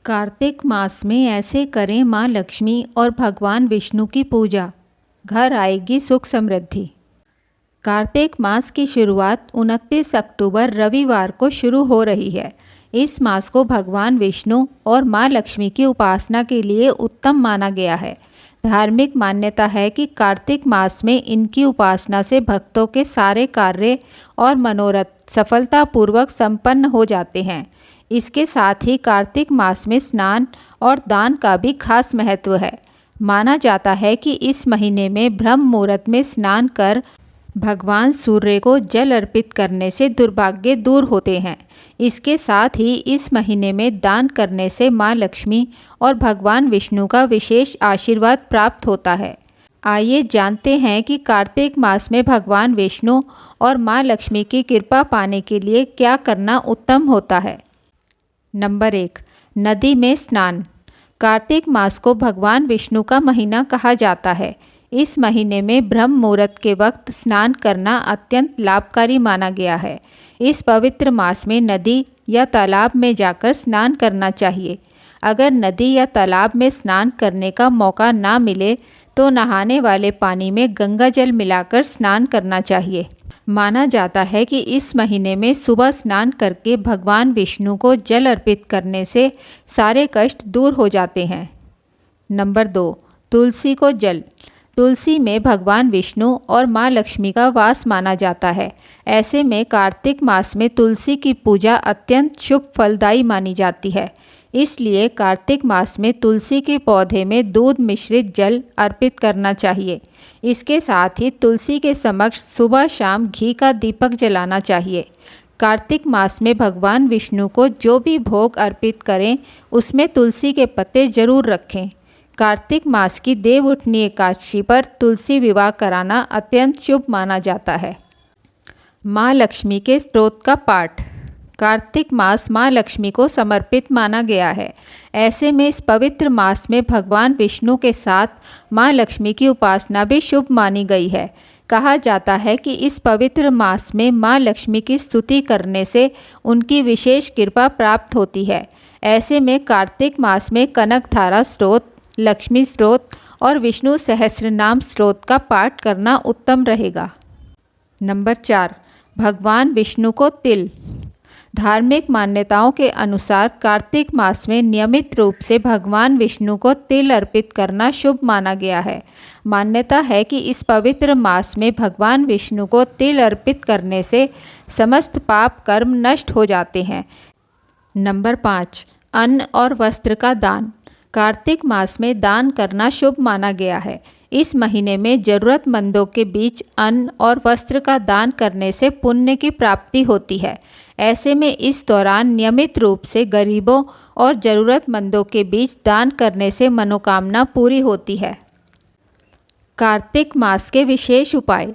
कार्तिक मास में ऐसे करें माँ लक्ष्मी और भगवान विष्णु की पूजा, घर आएगी सुख समृद्धि। कार्तिक मास की शुरुआत 29 अक्टूबर रविवार को शुरू हो रही है। इस मास को भगवान विष्णु और माँ लक्ष्मी की उपासना के लिए उत्तम माना गया है। धार्मिक मान्यता है कि कार्तिक मास में इनकी उपासना से भक्तों के सारे कार्य और मनोरथ सफलतापूर्वक संपन्न हो जाते हैं। इसके साथ ही कार्तिक मास में स्नान और दान का भी खास महत्व है। माना जाता है कि इस महीने में ब्रह्म मुहूर्त में स्नान कर भगवान सूर्य को जल अर्पित करने से दुर्भाग्य दूर होते हैं। इसके साथ ही इस महीने में दान करने से माँ लक्ष्मी और भगवान विष्णु का विशेष आशीर्वाद प्राप्त होता है। आइए जानते हैं कि कार्तिक मास में भगवान विष्णु और माँ लक्ष्मी की कृपा पाने के लिए क्या करना उत्तम होता है। नंबर 1, नदी में स्नान। कार्तिक मास को भगवान विष्णु का महीना कहा जाता है। इस महीने में ब्रह्म मुहूर्त के वक्त स्नान करना अत्यंत लाभकारी माना गया है। इस पवित्र मास में नदी या तालाब में जाकर स्नान करना चाहिए। अगर नदी या तालाब में स्नान करने का मौका ना मिले तो नहाने वाले पानी में गंगा जल मिलाकर स्नान करना चाहिए। माना जाता है कि इस महीने में सुबह स्नान करके भगवान विष्णु को जल अर्पित करने से सारे कष्ट दूर हो जाते हैं। नंबर 2, तुलसी को जल। तुलसी में भगवान विष्णु और माँ लक्ष्मी का वास माना जाता है। ऐसे में कार्तिक मास में तुलसी की पूजा अत्यंत शुभ फलदायी मानी जाती है। इसलिए कार्तिक मास में तुलसी के पौधे में दूध मिश्रित जल अर्पित करना चाहिए। इसके साथ ही तुलसी के समक्ष सुबह शाम घी का दीपक जलाना चाहिए। कार्तिक मास में भगवान विष्णु को जो भी भोग अर्पित करें उसमें तुलसी के पत्ते जरूर रखें। कार्तिक मास की देव उठनी एकादशी पर तुलसी विवाह कराना अत्यंत शुभ माना जाता है। माँ लक्ष्मी के स्तोत्र का पाठ। कार्तिक मास माँ लक्ष्मी को समर्पित माना गया है। ऐसे में इस पवित्र मास में भगवान विष्णु के साथ माँ लक्ष्मी की उपासना भी शुभ मानी गई है। कहा जाता है कि इस पवित्र मास में माँ लक्ष्मी की स्तुति करने से उनकी विशेष कृपा प्राप्त होती है। ऐसे में कार्तिक मास में कनकधारा स्तोत्र, लक्ष्मी स्तोत्र और विष्णु सहस्रनाम स्तोत्र का पाठ करना उत्तम रहेगा। नंबर 4, भगवान विष्णु को तिल। धार्मिक मान्यताओं के अनुसार कार्तिक मास में नियमित रूप से भगवान विष्णु को तिल अर्पित करना शुभ माना गया है। मान्यता है कि इस पवित्र मास में भगवान विष्णु को तिल अर्पित करने से समस्त पाप कर्म नष्ट हो जाते हैं। नंबर 5, अन्न और वस्त्र का दान। कार्तिक मास में दान करना शुभ माना गया है। इस महीने में ज़रूरतमंदों के बीच अन्न और वस्त्र का दान करने से पुण्य की प्राप्ति होती है। ऐसे में इस दौरान नियमित रूप से गरीबों और ज़रूरतमंदों के बीच दान करने से मनोकामना पूरी होती है। कार्तिक मास के विशेष उपाय।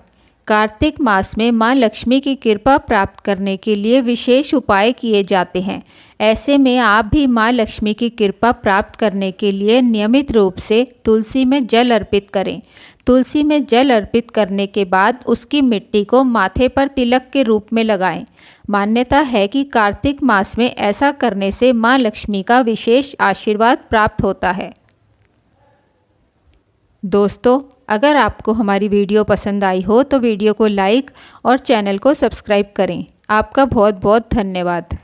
कार्तिक मास में माँ लक्ष्मी की कृपा प्राप्त करने के लिए विशेष उपाय किए जाते हैं। ऐसे में आप भी माँ लक्ष्मी की कृपा प्राप्त करने के लिए नियमित रूप से तुलसी में जल अर्पित करें। तुलसी में जल अर्पित करने के बाद उसकी मिट्टी को माथे पर तिलक के रूप में लगाएं। मान्यता है कि कार्तिक मास में ऐसा करने से माँ लक्ष्मी का विशेष आशीर्वाद प्राप्त होता है। दोस्तों, अगर आपको हमारी वीडियो पसंद आई हो तो वीडियो को लाइक और चैनल को सब्सक्राइब करें। आपका बहुत बहुत धन्यवाद।